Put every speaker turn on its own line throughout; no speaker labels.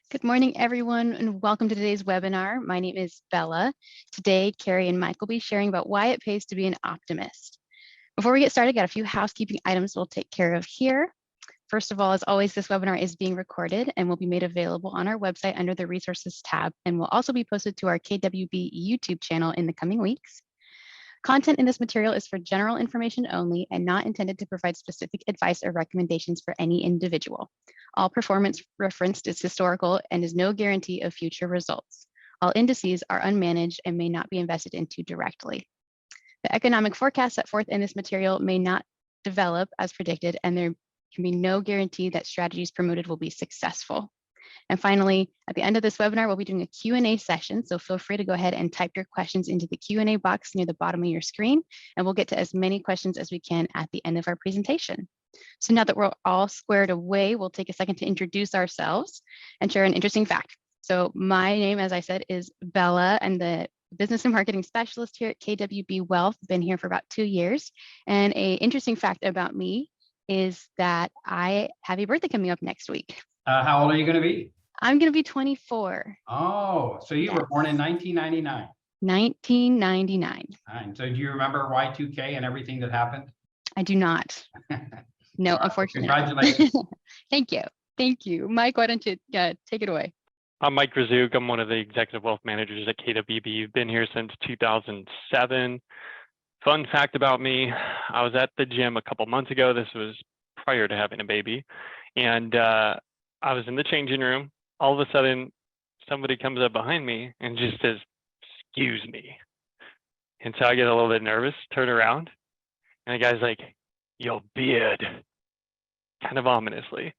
Good morning, everyone, and welcome to today's webinar. My name is Bella. Today, Kerry and Mike will be sharing about why it pays to be an optimist. Before we get started, got a few housekeeping items we'll take care of here. First of all, as always, this webinar is being recorded and will be made available on our website under the Resources tab, and will also be posted to our KWB YouTube channel in the coming weeks. Content in this material is for general information only and not intended to provide specific advice or recommendations for any individual. All performance referenced is historical and is no guarantee of future results. All indices are unmanaged and may not be invested into directly. The economic forecast set forth in this material may not develop as predicted, and there can be no guarantee that strategies promoted will be successful. And finally, at the end of this webinar, we'll be doing a Q&A session, so feel free to go ahead and type your questions into the Q&A box near the bottom of your screen, and we'll get to as many questions as we can at the end of our presentation. So now that we're all squared away, we'll take a second to introduce ourselves and share an interesting fact. So my name, as I said, is Bella. I'm the Business and Marketing Specialist here at KWB Wealth. Been here for about 2 years. And an interesting fact about me is that I have a birthday coming up next week.
How old are you going to be?
I'm going to be 24.
Oh, so you were born in 1999.
1999.
And so do you remember Y2K and everything that happened?
I do not. No, unfortunately.
Congratulations.
Thank you. Thank you. Mike, why don't you take it away?
I'm Mike Razzouk. I'm one of the executive wealth managers at KWB. Been here since 2007. Fun fact about me, I was at the gym a couple months ago. This was prior to having a baby. And I was in the changing room. All of a sudden, somebody comes up behind me and just says, "Excuse me." And so I get a little bit nervous, turn around, and the guy's like, "Your beard," kind of ominously.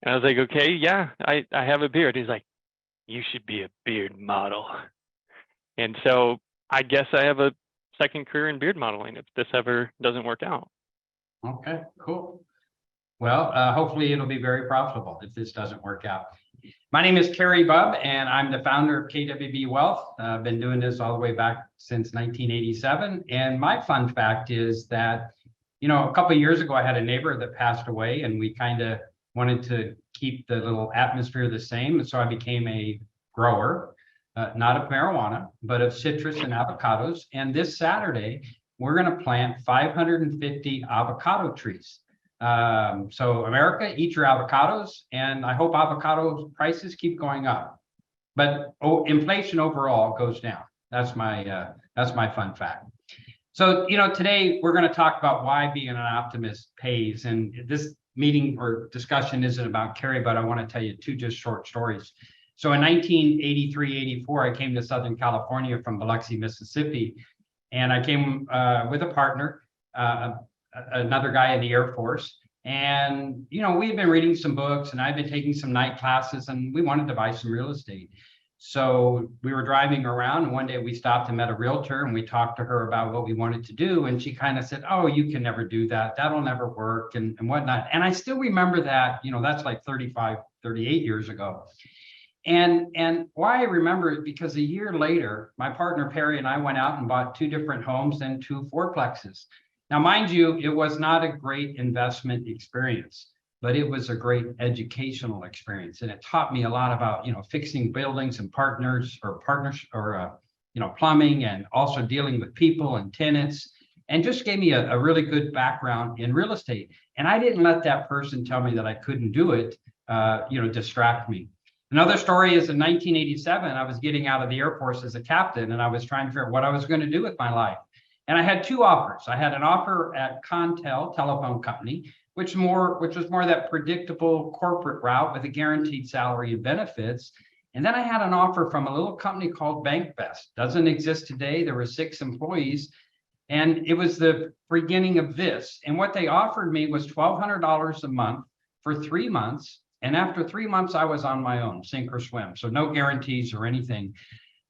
And I was like, "Okay, yeah, I have a beard." He's like, "You should be a beard model." And so I guess I have a second career in beard modeling if this ever doesn't work out.
Okay, cool. Well, hopefully it'll be very profitable if this doesn't work out. My name is Kerry Bubb, and I'm the founder of KWB Wealth. I've been doing this all the way back since 1987. And my fun fact is that, you know, a couple of years ago, I had a neighbor that passed away, and we kind of wanted to keep the little atmosphere the same. And so I became a grower, not of marijuana, but of citrus and avocados. And this Saturday, we're going to plant 550 avocado trees. So America, eat your avocados, and I hope avocado prices keep going up. But inflation overall goes down. That's my fun fact. So, you know, today we're going to talk about why being an optimist pays. And this meeting or discussion isn't about Kerry, but I want to tell you two just short stories. So in 1983-84, I came to Southern California from Biloxi, Mississippi, and I came with a partner, another guy in the Air Force. And, you know, we've been reading some books, and I've been taking some night classes, and we wanted to buy some real estate. So we were driving around, and one day we stopped and met a realtor, and we talked to her about what we wanted to do. And she kind of said, "Oh, you can never do that. That'll never work," and whatnot. And I still remember that, you know, that's like 35, 38 years ago. And why I remember it, because a year later, my partner Perry and I went out and bought 2 different homes and 2 fourplexes. Now, mind you, it was not a great investment experience, but it was a great educational experience. And it taught me a lot about, you know, fixing buildings and plumbing, and also dealing with people and tenants, and just gave me a really good background in real estate. And I didn't let that person tell me that I couldn't do it, distract me. Another story is in 1987, I was getting out of the Air Force as a captain, and I was trying to figure out what I was going to do with my life. And I had 2 offers. I had an offer at Contel Telephone Company, which was more that predictable corporate route with a guaranteed salary and benefits. And then I had an offer from a little company called BankVest. Doesn't exist today. There were 6 employees, and it was the beginning of this. And what they offered me was $1,200 a month for 3 months. And after 3 months, I was on my own, sink or swim. So no guarantees or anything.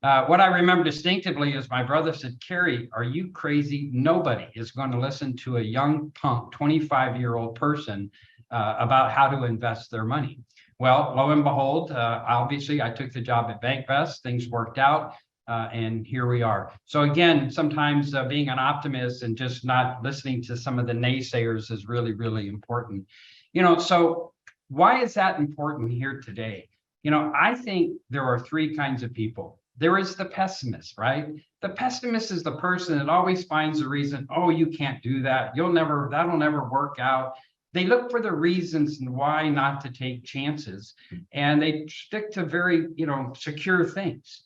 What I remember distinctively is my brother said, "Kerry, are you crazy? Nobody is going to listen to a young punk, 25-year-old person about how to invest their money." Well, lo and behold, obviously, I took the job at BankVest. Things worked out, and here we are. So again, sometimes being an optimist and just not listening to some of the naysayers is really, really important. You know, so why is that important here today? I think there are three kinds of people. There is the pessimist, right? The pessimist is the person that always finds a reason. Oh, you can't do that. That'll never work out. They look for the reasons and why not to take chances. And they stick to very, secure things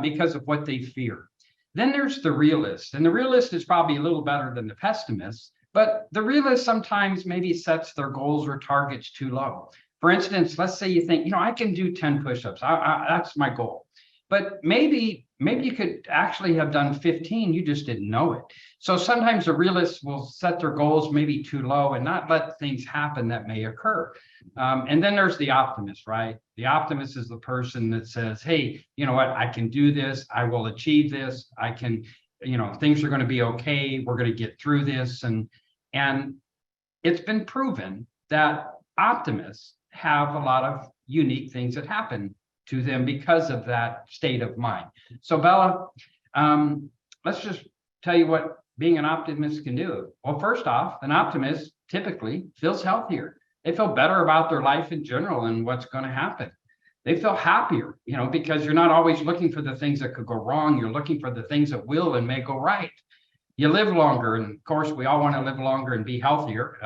because of what they fear. Then there's the realist, and the realist is probably a little better than the pessimist, but the realist sometimes maybe sets their goals or targets too low. For instance, let's say you think, I can do 10 push-ups. That's my goal. But maybe you could actually have done 15, you just didn't know it. So sometimes the realists will set their goals maybe too low and not let things happen that may occur. And then there's the optimist, right? The optimist is the person that says, hey, you know what, I can do this, I will achieve this, I can, things are going to be okay, we're going to get through this. And it's been proven that optimists have a lot of unique things that happen to them because of that state of mind. So Bella, let's just tell you what being an optimist can do. Well, first off, an optimist typically feels healthier. They feel better about their life in general and what's going to happen. They feel happier, because you're not always looking for the things that could go wrong. You're looking for the things that will and may go right. You live longer, and of course, we all want to live longer and be healthier.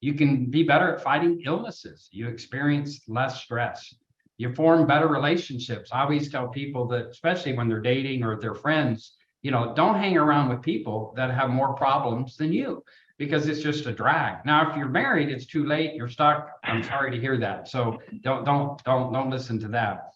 You can be better at fighting illnesses. You experience less stress. You form better relationships. I always tell people that, especially when they're dating or their friends, don't hang around with people that have more problems than you, because it's just a drag. Now, if you're married, it's too late. You're stuck. I'm sorry to hear that. So don't listen to that.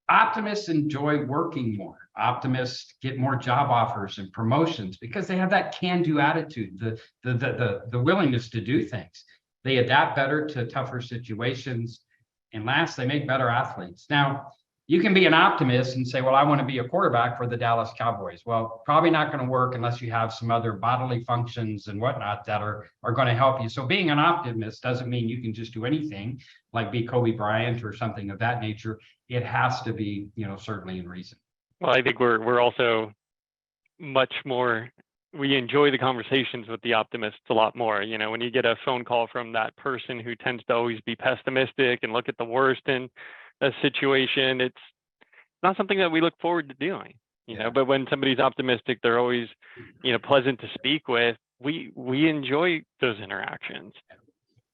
Optimists enjoy working more. Optimists get more job offers and promotions because they have that can-do attitude, the willingness to do things. They adapt better to tougher situations. And last, they make better athletes. Now, you can be an optimist and say, well, I want to be a quarterback for the Dallas Cowboys. Well, probably not going to work unless you have some other bodily functions and whatnot that are going to help you. So being an optimist doesn't mean you can just do anything like be Kobe Bryant or something of that nature. It has to be, certainly in reason.
Well, I think we're also much more, we enjoy the conversations with the optimists a lot more. When you get a phone call from that person who tends to always be pessimistic and look at the worst in a situation, it's not something that we look forward to doing, but when somebody's optimistic, they're always, pleasant to speak with. We enjoy those interactions.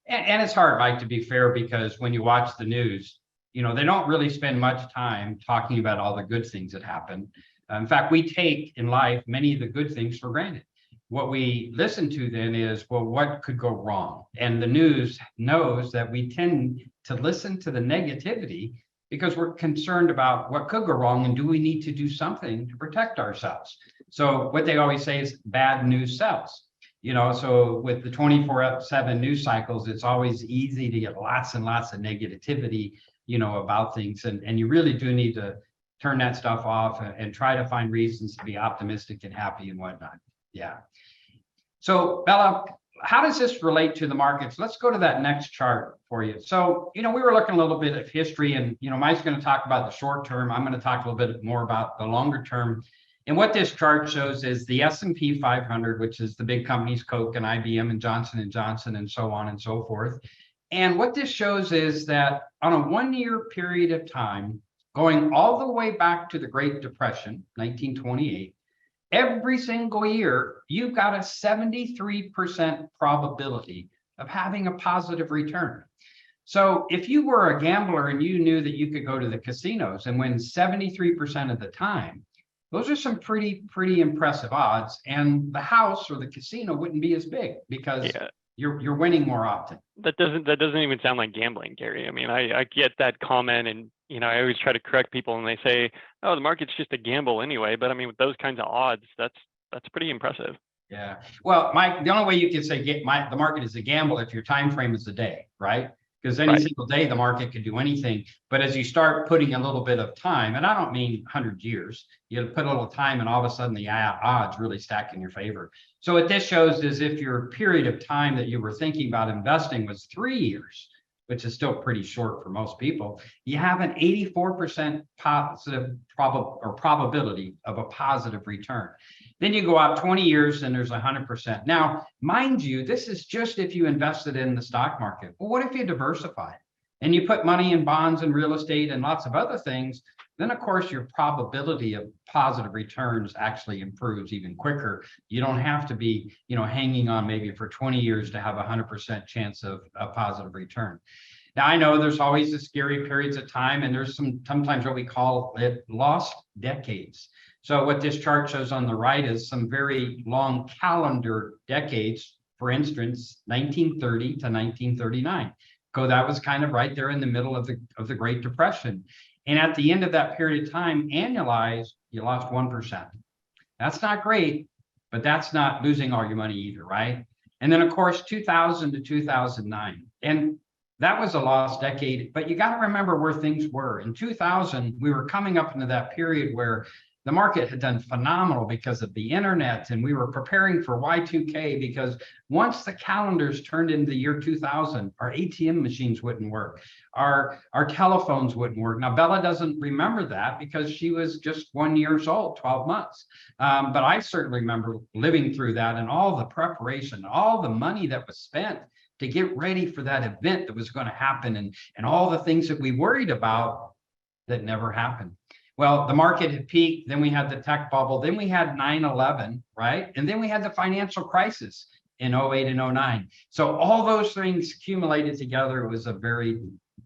And it's hard, Mike, to be fair, because when you watch the news, they don't really spend much time talking about all the good things that happen. In fact, we take in life many of the good things for granted. What we listen to then is, well, what could go wrong? And the news knows that we tend to listen to the negativity because we're concerned about what could go wrong and do we need to do something to protect ourselves. So what they always say is bad news sells. So with the 24/7 news cycles, it's always easy to get lots and lots of negativity, about things. And you really do need to turn that stuff off and try to find reasons to be optimistic and happy and whatnot. Yeah. So Bella, how does this relate to the markets? Let's go to that next chart for you. So, we were looking a little bit at history, and, Mike's going to talk about the short term. I'm going to talk a little bit more about the longer term. And what this chart shows is the S&P 500, which is the big companies, Coke and IBM and Johnson & Johnson and so on and so forth. And what this shows is that on a 1-year period of time, going all the way back to the Great Depression, 1928, every single year, you've got a 73% probability of having a positive return. So if you were a gambler and you knew that you could go to the casinos and win 73% of the time, those are some pretty impressive odds. And the house or the casino wouldn't be as big because you're winning more often.
That doesn't even sound like gambling, Kerry. I mean, I get that comment, and I always try to correct people, and they say, "Oh, the market's just a gamble anyway." But I mean, with those kinds of odds, that's pretty impressive.
Yeah. Well, Mike, the only way you can say the market is a gamble if your time frame is a day, right? Because any single day the market could do anything. But as you start putting a little bit of time, and I don't mean 100 years, you put a little time, and all of a sudden the odds really stack in your favor. So what this shows is if your period of time that you were thinking about investing was 3 years, which is still pretty short for most people, you have an 84% positive probability of a positive return. Then you go out 20 years and there's 100%. Now, mind you, this is just if you invested in the stock market. Well, what if you diversify? and you put money in bonds and real estate and lots of other things, then of course your probability of positive returns actually improves even quicker. You don't have to be, hanging on maybe for 20 years to have 100% chance of a positive return. Now, I know there's always the scary periods of time, and there's sometimes what we call it lost decades. So what this chart shows on the right is some very long calendar decades. For instance, 1930 to 1939. That was kind of right there in the middle of the Great Depression. And at the end of that period of time, annualized, you lost 1%. That's not great, but that's not losing all your money either, right? And then, of course, 2000 to 2009. And that was a lost decade, but you got to remember where things were. In 2000, we were coming up into that period where the market had done phenomenal because of the internet, and we were preparing for Y2K because once the calendars turned into the year 2000, our ATM machines wouldn't work. Our telephones wouldn't work. Now, Bella doesn't remember that because she was just 1 year old, 12 months. But I certainly remember living through that and all the preparation, all the money that was spent to get ready for that event that was going to happen, and all the things that we worried about that never happened. Well, the market had peaked, then we had the tech bubble, then we had 9/11, right? And then we had the financial crisis in 08 and 09. So all those things accumulated together. It was a very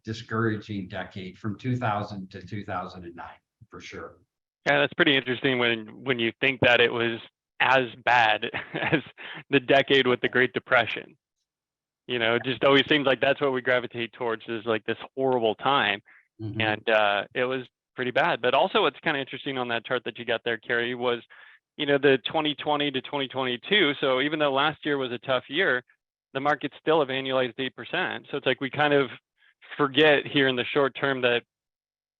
discouraging decade from 2000 to 2009, for sure.
Yeah, that's pretty interesting when you think that it was as bad as the decade with the Great Depression. It just always seems like that's what we gravitate towards, is like this horrible time.
Mhm.
And it was pretty bad. But also what's kind of interesting on that chart that you got there, Kerry, was, the 2020 to 2022. So even though last year was a tough year, the market still have annualized 8%. So it's like we kind of forget here in the short term that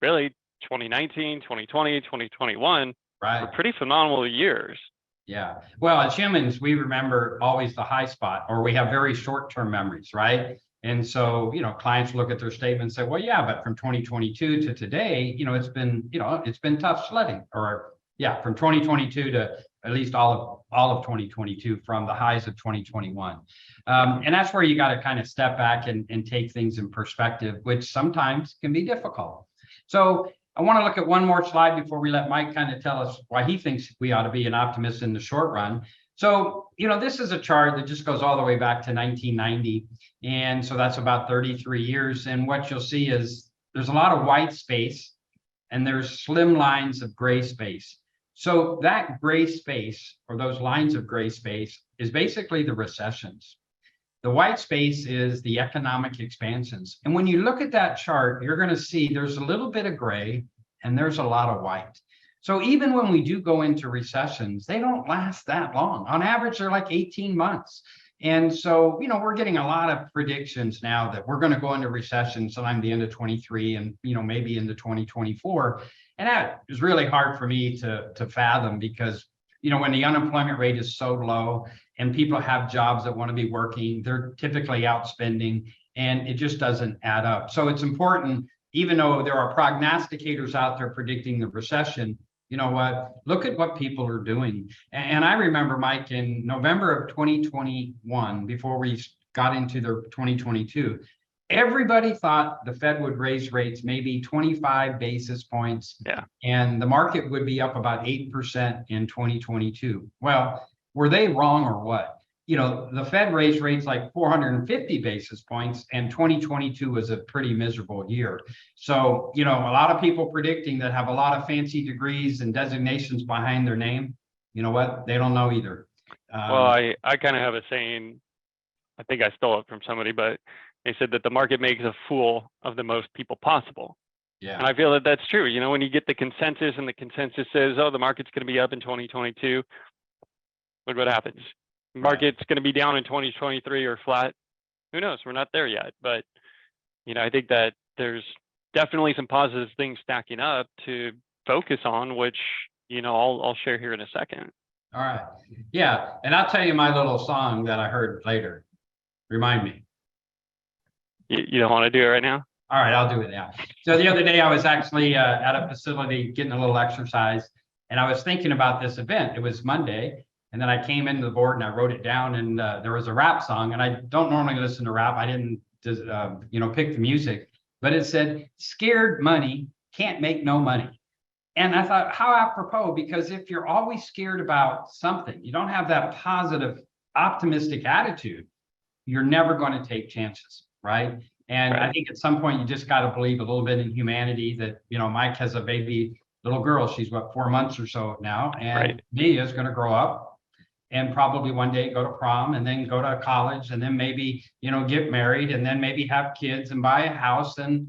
really 2019, 2020, 2021 were pretty phenomenal years.
Yeah. Well, as humans, we remember always the high spot, or we have very short-term memories, right? And so, clients look at their statement and say, well, yeah, but from 2022 to today, it's been tough sledding. Or yeah, from 2022 to at least all of 2022 from the highs of 2021. And that's where you got to kind of step back and take things in perspective, which sometimes can be difficult. So I want to look at one more slide before we let Mike kind of tell us why he thinks we ought to be an optimist in the short run. So, this is a chart that just goes all the way back to 1990. And so that's about 33 years. And what you'll see is there's a lot of white space and there's slim lines of gray space. So that gray space, or those lines of gray space, is basically the recessions. The white space is the economic expansions. And when you look at that chart, you're going to see there's a little bit of gray and there's a lot of white. So even when we do go into recessions, they don't last that long. On average, they're like 18 months. And so, we're getting a lot of predictions now that we're going to go into recession sometime the end of 23 and, maybe into 2024. And that is really hard for me to fathom because, when the unemployment rate is so low and people have jobs that want to be working, they're typically out spending, and it just doesn't add up. So it's important, even though there are prognosticators out there predicting the recession, you know what, look at what people are doing. And I remember, Mike, in November of 2021, before we got into the 2022, everybody thought the Fed would raise rates maybe 25 basis points.
Yeah.
And the market would be up about 8% in 2022. Well, were they wrong or what? The Fed raised rates like 450 basis points, and 2022 was a pretty miserable year. So, a lot of people predicting that have a lot of fancy degrees and designations behind their name, you know what? They don't know either.
Well, I kind of have a saying, I think I stole it from somebody, but they said that the market makes a fool of the most people possible.
Yeah.
And I feel that that's true. When you get the consensus and the consensus says, oh, the market's going to be up in 2022, look what happens. Market's going to be down in 2023 or flat. Who knows? We're not there yet. But, I think that there's definitely some positive things stacking up to focus on, which, I'll share here in a second.
All right. Yeah. And I'll tell you my little song that I heard later. Remind me.
You don't want to do it right now?
All right, I'll do it now. So the other day I was actually at a facility getting a little exercise, and I was thinking about this event. It was Monday, and then I came into the board and I wrote it down, and there was a rap song, and I don't normally listen to rap. I didn't just, pick the music, but it said, scared money can't make no money. And I thought, how apropos, because if you're always scared about something, you don't have that positive, optimistic attitude, you're never going to take chances, right? And I think at some point you just got to believe a little bit in humanity that, Mike has a baby little girl. She's what, 4 months or so now. And Mia is going to grow up and probably one day go to prom and then go to college and then maybe, get married and then maybe have kids and buy a house and,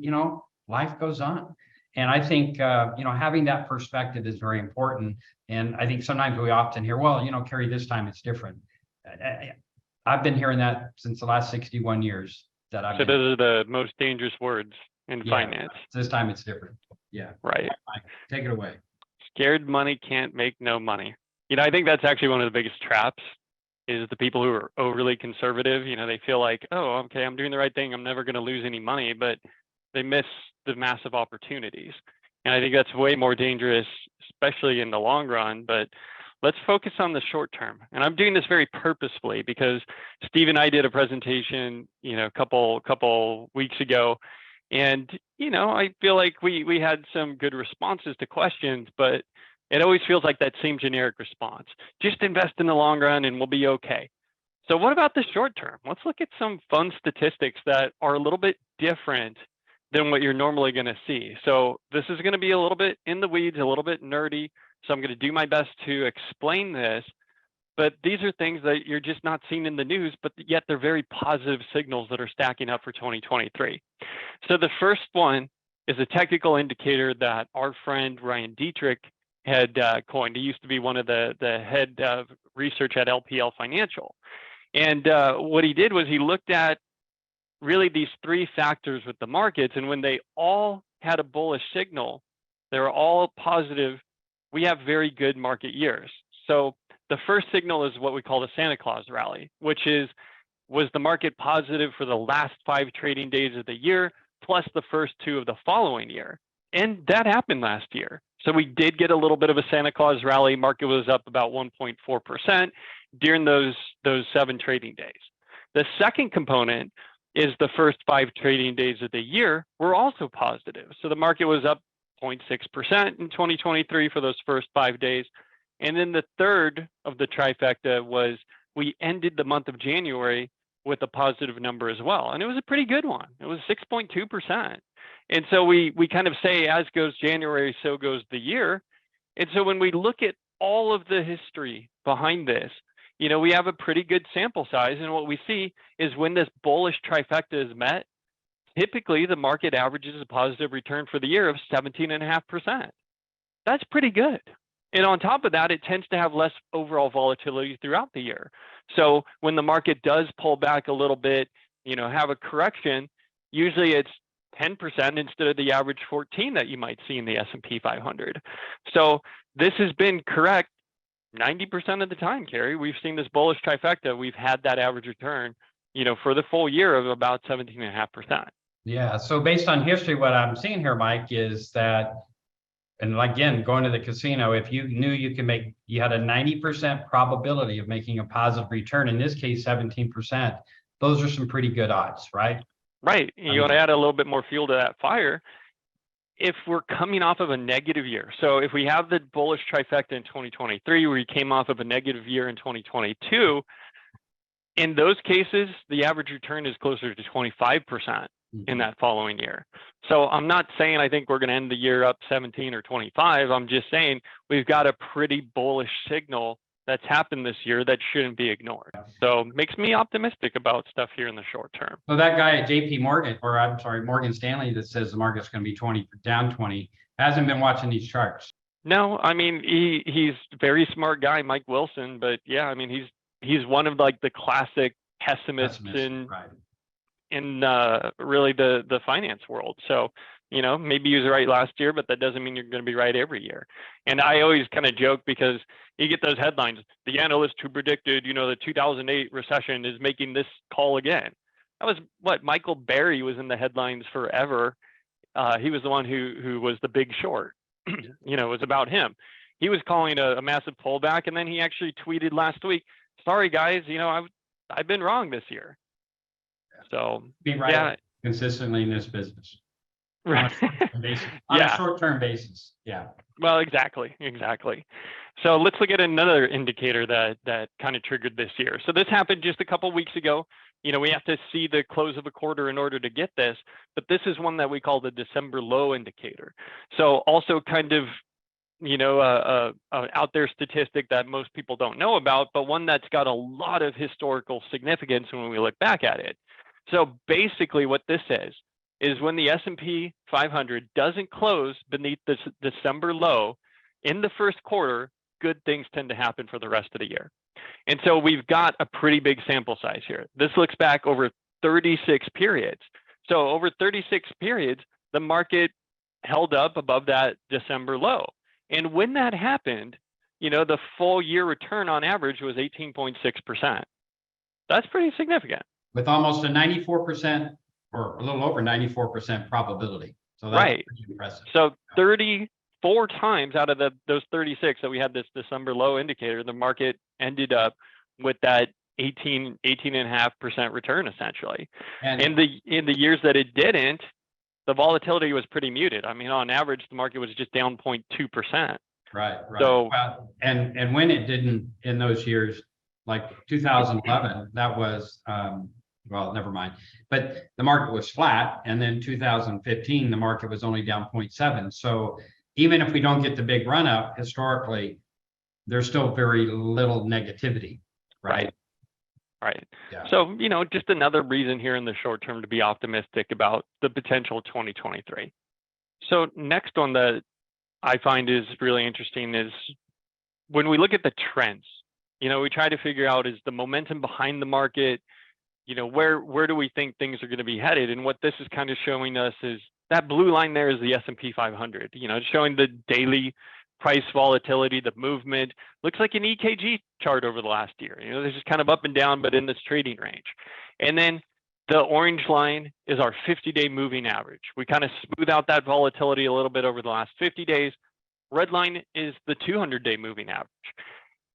life goes on. And I think, having that perspective is very important. And I think sometimes we often hear, well, Kerry, this time it's different. I've been hearing that since the last 61 years that I've
So those are the most dangerous words in finance.
This time it's different. Yeah.
Right.
Take it away.
Scared money can't make no money. I think that's actually one of the biggest traps is the people who are overly conservative. They feel like, oh, okay, I'm doing the right thing. I'm never going to lose any money, but they miss the massive opportunities. And I think that's way more dangerous, especially in the long run. But let's focus on the short term. And I'm doing this very purposefully because Steve and I did a presentation, a couple weeks ago. And, I feel like we had some good responses to questions, but it always feels like that same generic response. Just invest in the long run and we'll be okay. So what about the short term? Let's look at some fun statistics that are a little bit different than what you're normally going to see. So this is going to be a little bit in the weeds, a little bit nerdy. So I'm going to do my best to explain this, but these are things that you're just not seeing in the news, but yet they're very positive signals that are stacking up for 2023. So the first one is a technical indicator that our friend Ryan Dietrich had coined. He used to be one of the head of research at LPL Financial. And what he did was he looked at really these three factors with the markets, and when they all had a bullish signal, they were all positive, we have very good market years. So the first signal is what we call the Santa Claus rally, which is, was the market positive for the last 5 trading days of the year, plus the first 2 of the following year? And that happened last year. So we did get a little bit of a Santa Claus rally. Market was up about 1.4% during those 7 trading days. The second component is the first 5 trading days of the year were also positive. So the market was up 0.6% in 2023 for those first 5 days. And then the third of the trifecta was we ended the month of January with a positive number as well. And it was a pretty good one. It was 6.2%. And so we kind of say, as goes January, so goes the year. And so when we look at all of the history behind this, we have a pretty good sample size. And what we see is when this bullish trifecta is met, typically the market averages a positive return for the year of 17.5%. That's pretty good. And on top of that, it tends to have less overall volatility throughout the year. So when the market does pull back a little bit, have a correction, usually it's 10% instead of the average 14 that you might see in the S&P 500. So this has been correct 90% of the time, Kerry. We've seen this bullish trifecta. We've had that average return, for the full year of about 17.5%.
Yeah. So based on history, what I'm seeing here, Mike, is that, and again, going to the casino, if you knew you had a 90% probability of making a positive return, in this case, 17%, those are some pretty good odds, right?
Right. You want to add a little bit more fuel to that fire. If we're coming off of a negative year, so if we have the bullish trifecta in 2023, where we came off of a negative year in 2022, in those cases, the average return is closer to 25% in that following year. So I'm not saying I think we're going to end the year up 17 or 25. I'm just saying we've got a pretty bullish signal that's happened this year that shouldn't be ignored. So makes me optimistic about stuff here in the short term.
So that guy at JP Morgan, or I'm sorry, Morgan Stanley, that says the market's going to be 20 down 20, hasn't been watching these charts.
No, I mean, he's a very smart guy, Mike Wilson, but yeah, I mean, he's one of like the classic pessimists in really the finance world. So, maybe he was right last year, but that doesn't mean you're going to be right every year. And I always kind of joke because you get those headlines, the analyst who predicted, the 2008 recession is making this call again. That was what Michael Berry was in the headlines forever. He was the one who was the Big Short. It was about him. He was calling a massive pullback, and then he actually tweeted last week, sorry guys, I've been wrong this year. So
be right consistently in this business. On a short-term basis. On a
Yeah.
short-term basis. Yeah.
Well, exactly. So let's look at another indicator that kind of triggered this year. So this happened just a couple weeks ago. We have to see the close of a quarter in order to get this, but this is one that we call the December low indicator. So also kind of, out there statistic that most people don't know about, but one that's got a lot of historical significance when we look back at it. So basically what this says is when the S&P 500 doesn't close beneath this December low in the first quarter, good things tend to happen for the rest of the year. And so we've got a pretty big sample size here. This looks back over 36 periods. So over 36 periods, the market held up above that December low. And when that happened, the full year return on average was 18.6%. That's pretty significant.
With almost a 94% or a little over 94% probability. So that's
right.
pretty impressive.
So 34 times out of those 36 that we had this December low indicator, the market ended up with that 18.5% return essentially. And in the years that it didn't, the volatility was pretty muted. I mean, on average, the market was just down 0.2%.
Right.
So,
well, and when it didn't in those years, like 2011, that was, well, never mind. But the market was flat. And then 2015, the market was only down 0.7. So even if we don't get the big run up historically, there's still very little negativity. Right.
Yeah. So, just another reason here in the short term to be optimistic about the potential 2023. So next one that I find is really interesting is when we look at the trends, we try to figure out is the momentum behind the market, where do we think things are going to be headed? And what this is kind of showing us is that blue line there is the S&P 500, showing the daily price volatility, the movement. Looks like an EKG chart over the last year. This is kind of up and down, but in this trading range. And then the orange line is our 50-day moving average. We kind of smooth out that volatility a little bit over the last 50 days. Red line is the 200-day moving average.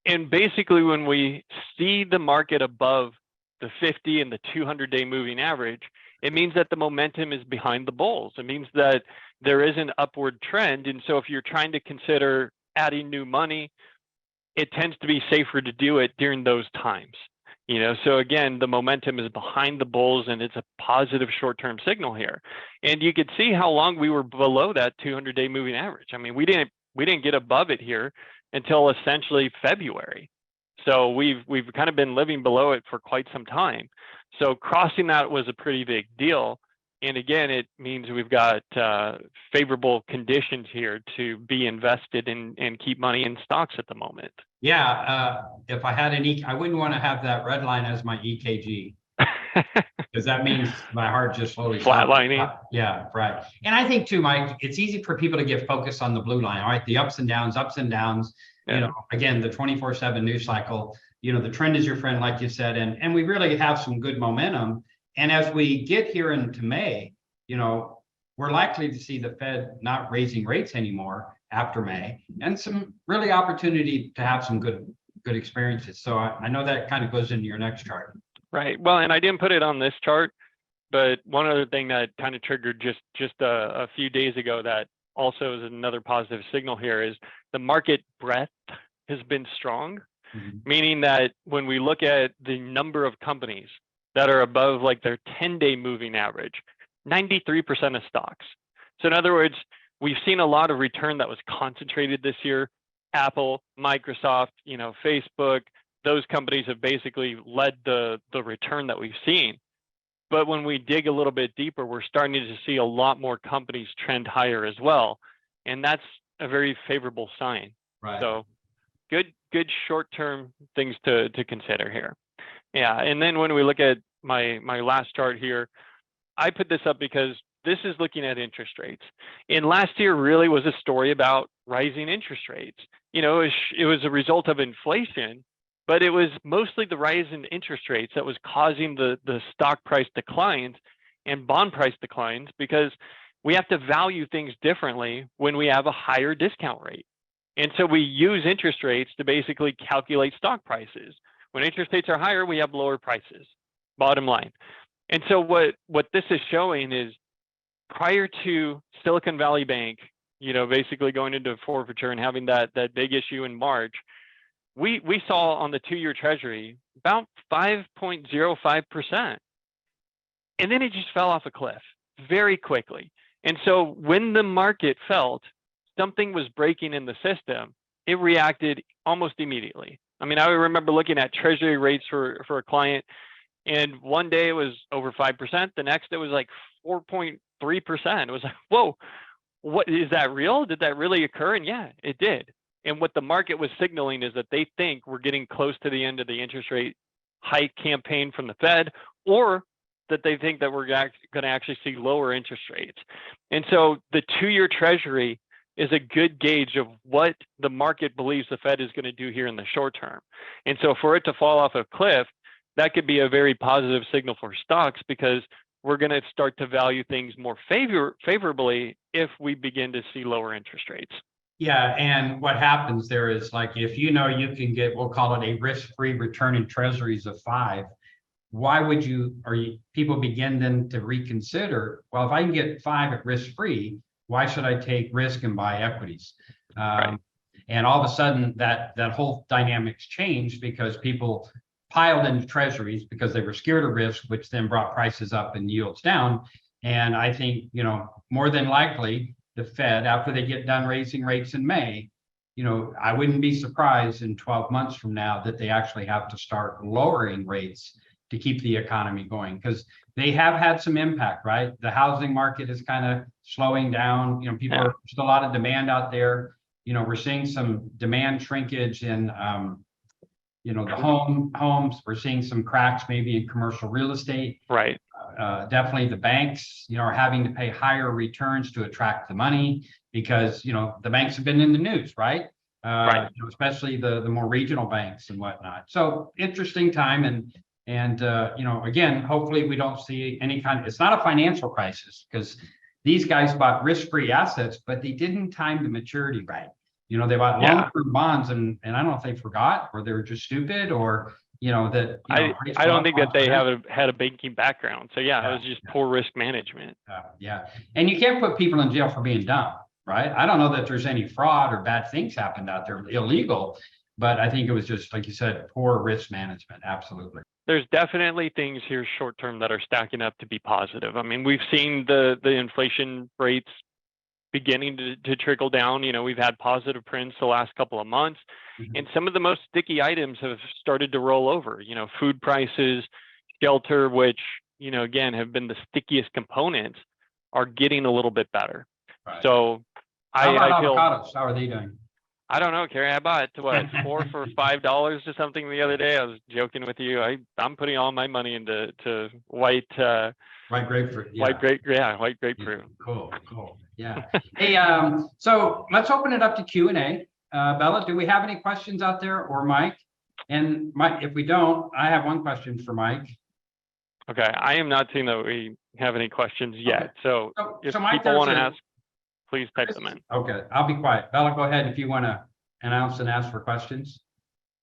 And basically, when we see the market above the 50 and the 200-day moving average, it means that the momentum is behind the bulls. It means that there is an upward trend. And so if you're trying to consider adding new money, it tends to be safer to do it during those times. So again, the momentum is behind the bulls and it's a positive short-term signal here. And you could see how long we were below that 200-day moving average. I mean, we didn't get above it here until essentially February. So we've kind of been living below it for quite some time. So crossing that was a pretty big deal. And again, it means we've got favorable conditions here to be invested in and keep money in stocks at the moment.
Yeah, if I had I wouldn't want to have that red line as my EKG. Because that means my heart just slowly
flatlining.
Yeah, right. And I think too, Mike, it's easy for people to get focused on the blue line, all right? The ups and downs. Yeah. Again, the 24/7 news cycle, the trend is your friend, like you said, and we really have some good momentum. And as we get here into May, we're likely to see the Fed not raising rates anymore after May, and some really opportunity to have some good experiences. So I know that kind of goes into your next chart.
Right. Well, and I didn't put it on this chart, but one other thing that kind of triggered just a few days ago that also is another positive signal here is the market breadth has been strong, meaning that when we look at the number of companies that are above like their 10-day moving average, 93% of stocks. So in other words, we've seen a lot of return that was concentrated this year. Apple, Microsoft, Facebook, those companies have basically led the return that we've seen. But when we dig a little bit deeper, we're starting to see a lot more companies trend higher as well. And that's a very favorable sign.
Right.
So good short-term things to consider here. Yeah, and then when we look at my last chart here, I put this up because this is looking at interest rates. And last year really was a story about rising interest rates. It was a result of inflation, but it was mostly the rise in interest rates that was causing the stock price declines and bond price declines, because we have to value things differently when we have a higher discount rate. And so we use interest rates to basically calculate stock prices. When interest rates are higher, we have lower prices, bottom line. And so what this is showing is prior to Silicon Valley Bank, basically going into forfeiture and having that big issue in March, we saw on the 2-year Treasury about 5.05%. And then it just fell off a cliff very quickly. And so when the market felt something was breaking in the system, it reacted almost immediately. I mean, I remember looking at Treasury rates for a client, and one day it was over 5%. The next it was like 4.3%. It was like, whoa, what is that real? Did that really occur? And yeah, it did. And what the market was signaling is that they think we're getting close to the end of the interest rate hike campaign from the Fed, or that they think that we're going to actually see lower interest rates. And so the 2-year Treasury is a good gauge of what the market believes the Fed is going to do here in the short term. And so for it to fall off a cliff, that could be a very positive signal for stocks, because we're going to start to value things more favorably if we begin to see lower interest rates.
Yeah, and what happens there is, like, if you can get, we'll call it a risk-free return in treasuries of 5, why would people begin then to reconsider, well, if I can get 5 at risk-free, why should I take risk and buy equities?
Right.
And all of a sudden that whole dynamics changed, because people piled into treasuries because they were scared of risk, which then brought prices up and yields down. And I think, more than likely the Fed, after they get done raising rates in May, I wouldn't be surprised in 12 months from now that they actually have to start lowering rates to keep the economy going, because they have had some impact, right? The housing market is kind of slowing down. There's a lot of demand out there. We're seeing some demand shrinkage in, the homes. We're seeing some cracks maybe in commercial real estate.
Right.
Definitely the banks, are having to pay higher returns to attract the money, because, the banks have been in the news, right?
Right.
Especially the more regional banks and whatnot. So interesting time. And again, hopefully we don't see any it's not a financial crisis, because these guys bought risk-free assets, but they didn't time the maturity right. They bought long-term bonds, and I don't know if they forgot, or they were just stupid, or that.
I don't think that they had a banking background. So yeah, it was just poor risk management.
Yeah, and you can't put people in jail for being dumb, right? I don't know that there's any fraud or bad things happened out there, illegal, but I think it was just, like you said, poor risk management. Absolutely.
There's definitely things here short term that are stacking up to be positive. I mean, we've seen the inflation rates beginning to trickle down. We've had positive prints the last couple of months, and some of the most sticky items have started to roll over. Food prices, shelter, which, again, have been the stickiest components, are getting a little bit better.
Right.
So
How about
I feel,
avocados? How are they doing?
I don't know, Kerry. I bought 4 for $5 or something the other day. I was joking with you. I'm putting all my money into white
grapefruit. Yeah.
White grapefruit.
Cool. Yeah. Hey, so let's open it up to Q&A. Bella, do we have any questions out there, or Mike? And Mike, if we don't, I have one question for Mike.
Okay, I am not seeing that we have any questions yet.
Okay.
So if
Mike,
people want to ask, please type them in.
Okay, I'll be quiet. Bella, go ahead if you want to announce and ask for questions.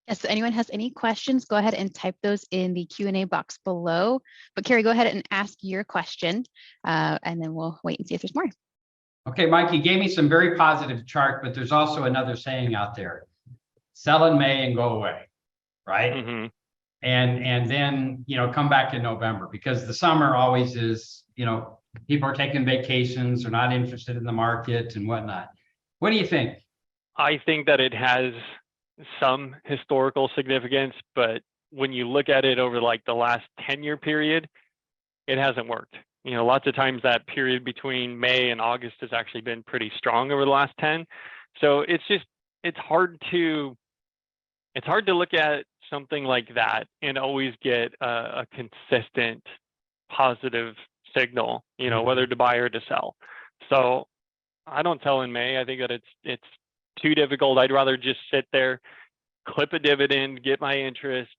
Yes, so anyone has any questions, go ahead and type those in the Q&A box below. But Kerry, go ahead and ask your question, and then we'll wait and see if there's more.
Okay, Mike, you gave me some very positive chart, but there's also another saying out there: sell in May and go away, right?
Mm-hmm.
And then, come back in November, because the summer always is, people are taking vacations, they're not interested in the market and whatnot. What do you think?
I think that it has some historical significance, but when you look at it over like the last 10-year period, it hasn't worked. Lots of times that period between May and August has actually been pretty strong over the last 10. So it's hard to look at something like that and always get a consistent positive signal, whether to buy or to sell. So I don't sell in May. I think that it's too difficult. I'd rather just sit there, clip a dividend, get my interest,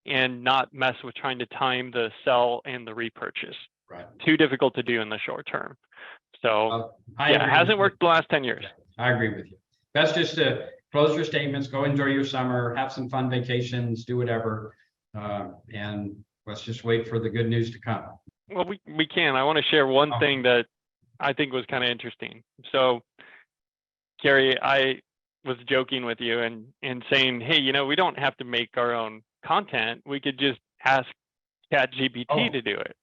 and not mess with trying to time the sell and the repurchase.
Right.
Too difficult to do in the short term. So
it
hasn't worked the last 10 years.
I agree with you. That's just to close your statements, go enjoy your summer, have some fun vacations, do whatever. And let's just wait for the good news to come.
Well, we can. I want to share one thing that I think was kind of interesting. So, Kerry, I was joking with you and saying, hey, we don't have to make our own content. We could just ask ChatGPT to do it,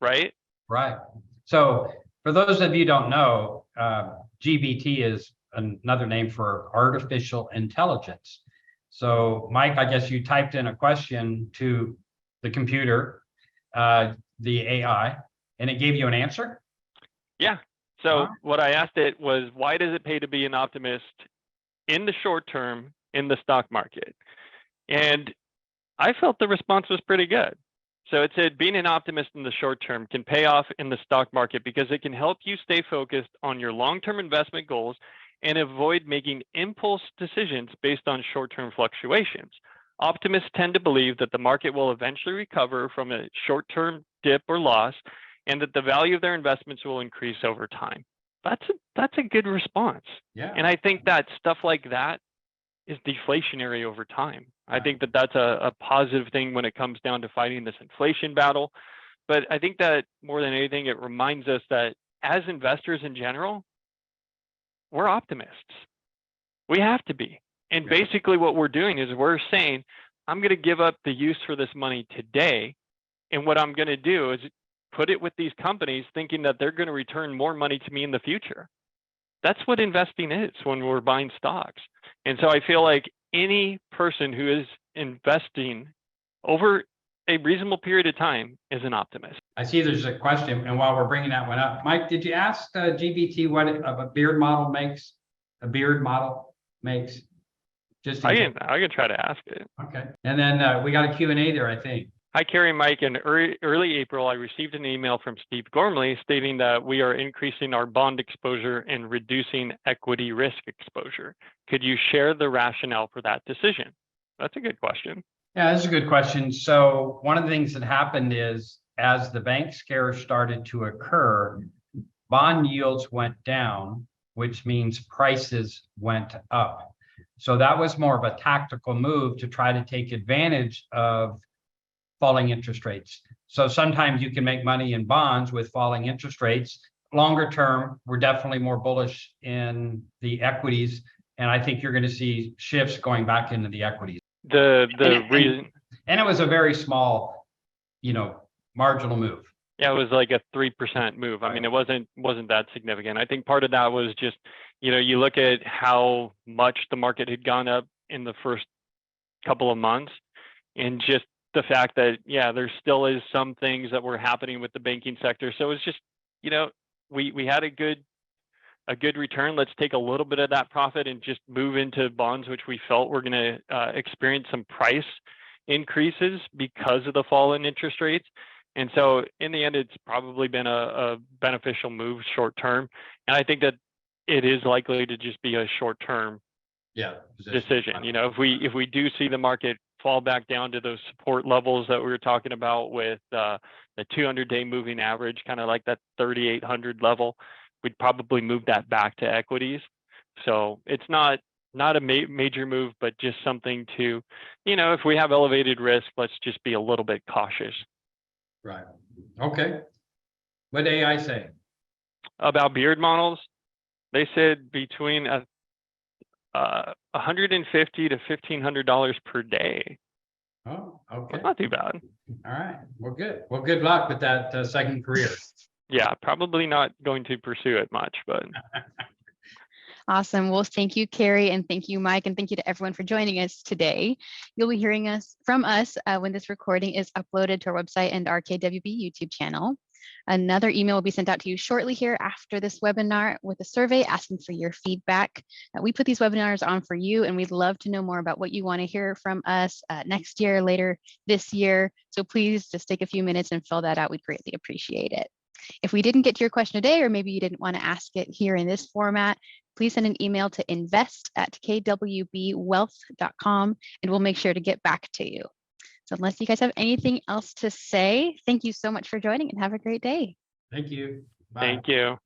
right?
Right. So for those of you who don't know, GBT is another name for artificial intelligence. So Mike, I guess you typed in a question to the computer, the AI, and it gave you an answer?
Yeah. So
Wow.
what I asked it was, why does it pay to be an optimist in the short term in the stock market? And I felt the response was pretty good. So it said, being an optimist in the short term can pay off in the stock market because it can help you stay focused on your long-term investment goals and avoid making impulse decisions based on short-term fluctuations. Optimists tend to believe that the market will eventually recover from a short-term dip or loss, and that the value of their investments will increase over time. That's a good response.
Yeah.
And I think that stuff like that is deflationary over time. I think that that's a positive thing when it comes down to fighting this inflation battle. But I think that more than anything, it reminds us that as investors in general, we're optimists. We have to be. And
Yeah.
basically what we're doing is we're saying, I'm going to give up the use for this money today. And what I'm going to do is put it with these companies thinking that they're going to return more money to me in the future. That's what investing is when we're buying stocks. And so I feel like any person who is investing over a reasonable period of time is an optimist.
I see there's a question, and while we're bringing that one up, Mike, did you ask GBT what a beard model makes? A beard model makes? Just
I can try to ask it.
Okay. And then we got a Q&A there, I think.
Hi, Kerry, Mike. In early April, I received an email from Steve Gormley stating that we are increasing our bond exposure and reducing equity risk exposure. Could you share the rationale for that decision? That's a good question.
Yeah, that's a good question. So one of the things that happened is as the bank scare started to occur, bond yields went down, which means prices went up. So that was more of a tactical move to try to take advantage of falling interest rates. So sometimes you can make money in bonds with falling interest rates. Longer term, we're definitely more bullish in the equities. And I think you're going to see shifts going back into the equities.
The reason.
And it was a very small, marginal move.
Yeah, it was like a 3% move. I mean, it wasn't that significant. I think part of that was just, you look at how much the market had gone up in the first couple of months, and just the fact that, yeah, there still is some things that were happening with the banking sector. So it's just, we had a good return. Let's take a little bit of that profit and just move into bonds, which we felt were going to experience some price increases because of the fall in interest rates. And so in the end, it's probably been a beneficial move short term. And I think that it is likely to just be a short term decision. If we do see the market fall back down to those support levels that we were talking about with the 200-day moving average, kind of like that 3,800 level, we'd probably move that back to equities. So it's not a major move, but just something to, if we have elevated risk, let's just be a little bit cautious.
Right. Okay. What did AI say?
About beard models, they said between $150 to $1,500 per day.
Oh, okay.
That's not too bad.
All right. Well, good. Well, good luck with that second career.
Yeah, probably not going to pursue it much, but.
Awesome. Well, thank you, Kerry, and thank you, Mike, and thank you to everyone for joining us today. You'll be hearing from us when this recording is uploaded to our website and our KWB YouTube channel. Another email will be sent out to you shortly here after this webinar with a survey asking for your feedback. We put these webinars on for you, and we'd love to know more about what you want to hear from us next year, later this year. So please just take a few minutes and fill that out. We'd greatly appreciate it. If we didn't get to your question today, or maybe you didn't want to ask it here in this format, please send an email to invest@kwbwealth.com, and we'll make sure to get back to you. So unless you guys have anything else to say, thank you so much for joining and have a great day.
Thank you. Bye.
Thank you.